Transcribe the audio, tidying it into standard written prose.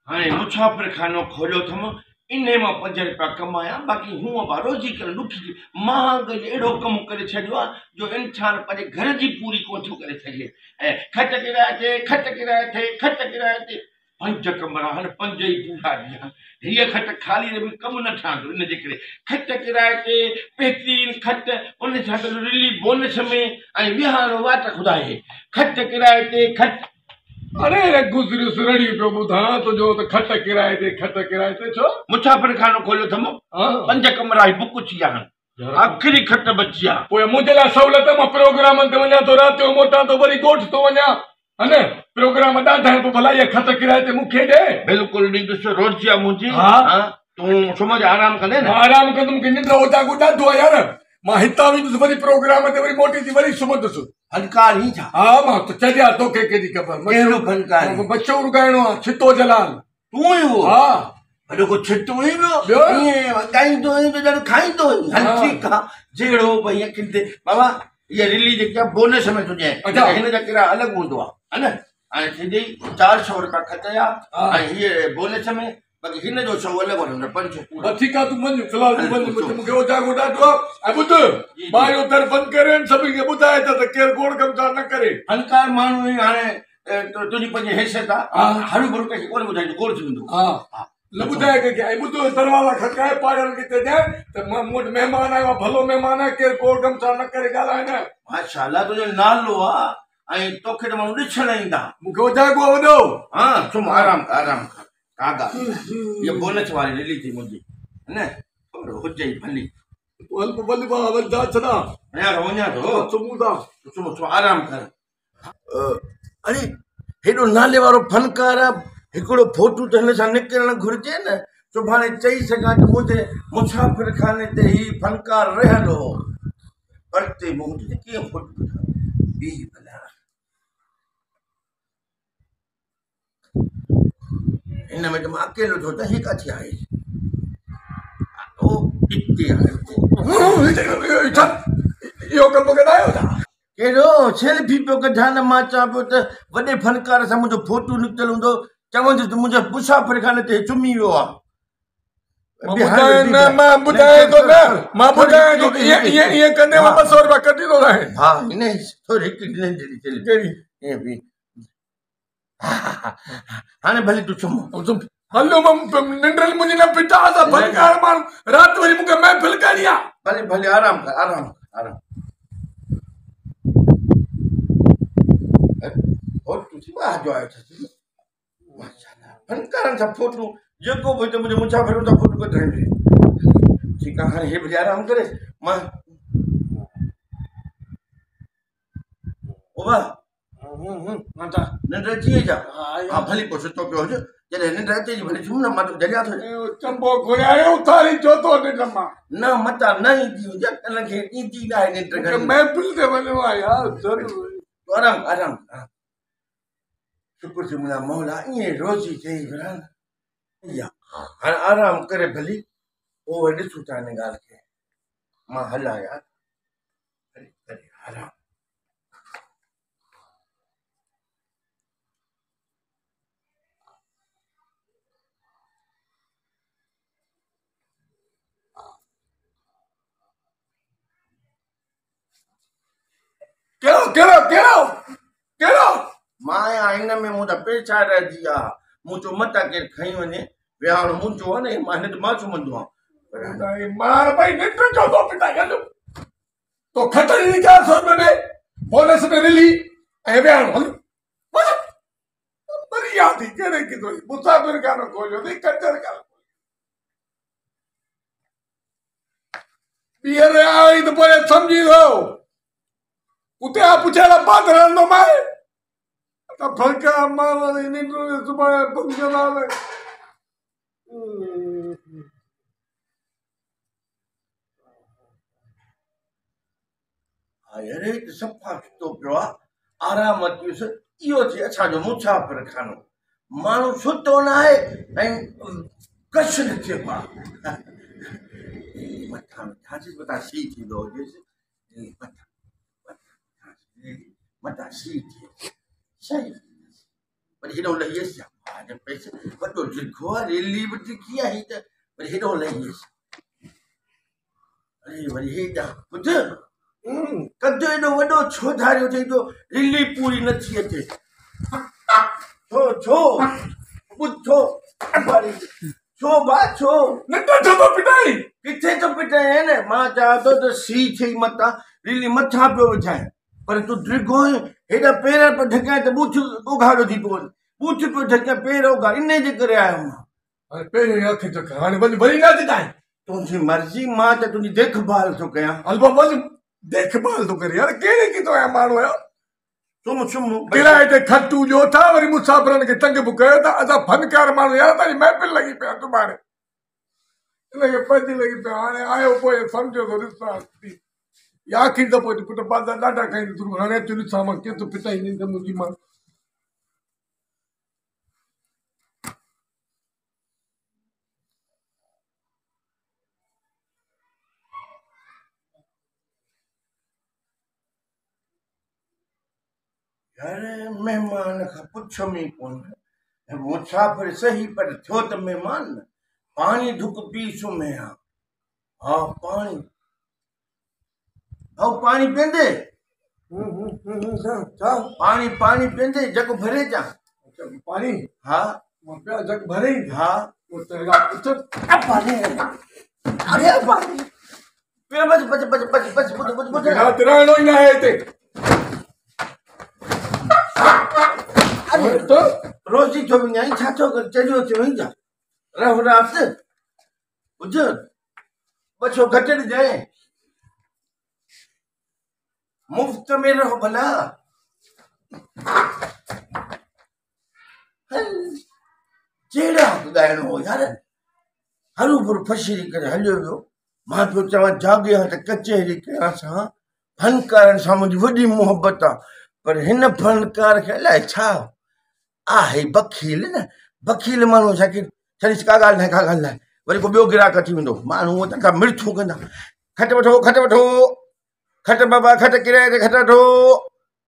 हाँ मुसाफिर खानो खोलियो अथमि इन मां 5 रुपया कमाया बाक़ी हूअं बि रोज़ी करे ॾुखी महांग अहिड़ो कमु करे छॾियो आहे जो इंसान पंहिंजे घर जी पूरी कोन थो करे सघे ऐं खट किराए ते खट किराए ते खट किराए ते 5 कमरा हाणे 5 ई पूरा ॾियां हीअ खट ख़ाली बि कमु न ठहंदो इन जे करे खट किराए ते बहितरीन खट उन सां गॾु रिलीफ बोनस में ऐं विहारो वाट खुदाए खट किराए ते खट अरे गुज़रियो रड़ी पियो ॿुधां तुंहिंजो त खट किराए ते छो मुसाफिर खानो खोलियो अथमि 5 कमरा जी बुक थी आहे आख़िरी खट बची आहे पोइ मुंहिंजे लाइ सहूलियत मां प्रोग्रामनि ते वञा थो राति जो मोटां थो वरी ॻोठ थो वञा हा न प्रोग्राम ॾाढा आहिनि पोइ भला इहा खट किराए ते मूंखे ॾे बिल्कुलु ॾींदुसि रोज़ी आहे मुंहिंजी तूं सुम्ह आराम कंदे न आराम कंदुमि की निंड ओजागो ॾाढो आहे यार मां हितां वेंदुसि वरी प्रोग्राम ते वरी मोटी थी वरी सुम्हंदुसि फनकार ही था हाँ मां तो चलिया तोखे केॾी ख़बर कहिड़ो फनकार मशहूर ॻाइणो आहे छितो जलाल तूं ई हो हा अॼु को छितो ई ॿियो ईअं ॻाईंदो ई त ॼण खाईंदो ई हल ठीकु आहे जहिड़ो भई अखियुनि ते बाबा इहा रिलीज जेकी आहे बोनस में थो ॾियां हिन जा किराया अलॻि हूंदो आहे हा न हाणे सॼी 400 रुपया खचाया ऐं हीअ बोनस में बाक़ी हिन जो 100 अलॻि वठंदो 500 ठीकु आहे तूं वञ फ़िलहाल तूं वञ मूंखे ओजागो ॾाढो आहे ऐं ॿुध मां इहो दर बंदि करे सभिनी खे ॿुधाए त केरु गोड़ कमकार न करे फनकार माण्हू ई हाणे तुंहिंजी पंहिंजी हैसियत आहे हरू भरू कंहिंखे कोन ॿुधाईंदो गोड़ थी वेंदो हा ॿुधाए कंहिंखे ऐं ॿुधो दरवाज़ा खटकाए पाड़नि खे चइजांइ त मां मूं वटि महिमान आयो आहे भलो महिमान आहे केरु गोड़ कमकार न करे ॻाल्हाए न माशाल्लाह तुंहिंजो नालो आहे ऐं तोखे त माण्हू ॾिसण ईंदा मूंखे ओजागो आहे वॾो हा सुम्ह आराम कर कागा ये बोनस वाली रिलीज थी मुझे है ना हो जाई भली वल भली बा वदा छना यार वञा तो सुमुदा सुम आराम कर अरे हेडो नाले वारो फनकार हिकिड़ो फोटो त हिन सां निकिरणु घुरिजे न सुभाणे चई सघां त मुंहिंजे मुसाफ़िर खाने ते ही फनकार रहियल हो परते मुंहिंजे कीअं फोटो बी भला इन में तो मैं अकेलो थो त ही काथे आहे ओ इते आहे यो कम कढायो था केड़ो सेल्फी पियो कढा न मां चवां पियो त वॾे फनकार सां मुंहिंजो फोटो निकितल हूंदो चवंदुसि त मुंहिंजो मुसाफ़िर खाने ते चुमी वियो आहे मां ॿुधाए थो न मां ॿुधाए थो ईअं कंदे मां 200 रुपया कढी थो रहे हा इन थोरी हिकिड़ी बि हाणे भले तूं सुम्ह हलो निंड्रल मुंहिंजी न पिटास आहे फनकार माण्हू राति वरी मूंखे महफ़िल करणी आहे भले भले आराम कर आराम फोटू थी जो आहे माशाल्लाह फनकारनि सां फोटू जेको बि मुंहिंजे मुसाफ़िर सां फोटू कढाइजे ठीकु आहे हाणे हे भले आराम करे मां ओ वाह निंड अची वई छा हा भली पोइ सुठो पियो हुजे जॾहिं निंड अचे थी भले सुम्ह न मां तोखे जॻिया थो चंबो घुरायो उथारी चो थो निंड मां न मता न ईंदी हुजे कल्ह खे ईंदी न आहे निंड महफ़िल ते वञिणो आहे यार ज़रूरु आराम शुक्र थी मुंहिंजा मौला ईअं रोज़ी चई घुरां हाणे आराम करे भली पोइ वरी ॾिसूं था हिन ॻाल्हि खे मां हलां यार आराम केड़ो माया हिन में मुंहिंजा पेचा रहिजी विया मूं चयो मता केरु खई वञे विहाणो मुंहिंजो आहे न मां हिन ते मां सुम्हंदो आहियां मार भाई निंड जो तो पिटा गलो तो खतरी नहीं 400 रुपए में बोनस में रिली ऐ विहाणो हल मरी याद ही केड़े की तो मुसाफिर खानो खोलियो नहीं कंजर का बियर आई तो पोइ समझी लो उते आ पुछेला बात रहंदो माए त फलका मार निंड सुबह फंक्शन आले अरे सफ़ा सुठो पियो आहे आराम अचुसि इहो थिए असांजो मुसाफ़िर खानो माण्हू सुतो न आहे ऐं कश न थिए मथां मथां सी थींदो हुजेसि मथां सी थिए सही वरी हेॾो लही के पैसे वॾो ड्रिखो आहे रेली वठी कीअं आई त वरी हेॾो लही वियुसि अरे वरी हेॾा ॿुध कदु एॾो वॾो छो धारियो अथई जो रिली पूरी नथी अचे छो छो ॿुध छो छो भाउ छो नंढो छो थो पिटाई किथे थो पिटाए न मां चवां थो त सी थई मथां रिली मथां पियो विझाए पर तूं ड्रिगो हेॾा पेर पियो ढकाए त ॿूथ उघाड़ो थी पियो ॿूथ पियो ढके पेर उघाड़ इन जे करे आयो मां हाणे पहिरियों अखि चक हाणे वरी न चिताई तुंहिंजी मर्ज़ी मां त तुंहिंजी देखभाल थो कयां हलबो वञ देखभाल थो करे यार कहिड़े किथां आया माण्हू आहियो सुम सुम किराए ते खटू ॾियो था वरी मुसाफ़िरनि खे तंग बि कयो था असां फनकार माण्हू यार तव्हांजी महफ़िल लॻी पिया सुभाणे हिनखे पंज लॻी पिया हाणे आयो पोइ सम्झो थो ॾिसां आख़िरी दफ़ो पुटु बाज़ार ॾाढा खाईंदी तूं हाणे अचु ॾिसां मां कीअं थो पिटाईंदी त मुंहिंजी मां यार महिमान खां पुछो में कोन मुसाफ़िर सही पर थियो त महिमान न पाणी ढुक पी सुम्हे हा हा पाणी ऐं पाणी पीअंदे पाणी पाणी पीअंदे जग भरे जा पाणी हा मां पिया जग भरे हा पाणी अरे पाणी बस बस बस बस बस ॿुध ॿुध ॿुध राति रहणो ई न आहे हिते रोज़ी थो विञाई छा थो कर चलियो अची वञ जा रहो राति ॿुध ॿ छो घटि ॾिजांइ मुफ़्त में रहो भला जहिड़ा ॻाइणो हो यार हरू भरू फसीरी करे हलियो वियो मां पियो चवां जाॻिया त कचहरी कयां सां फनकारनि सां मुंहिंजी वॾी मुहबत आहे पर हिन फनकार खे अलाए छा आहे बखील न बखील माण्हू छाखे छॾीसि का ॻाल्हि न आहे का ॻाल्हि न आहे वरी को ॿियो ग्राहक अची वेंदो माण्हू हूअं तंहिंखां मिर्थूं कंदा खट वठो खट वठो खट बाबा खट किराए ते खट वठो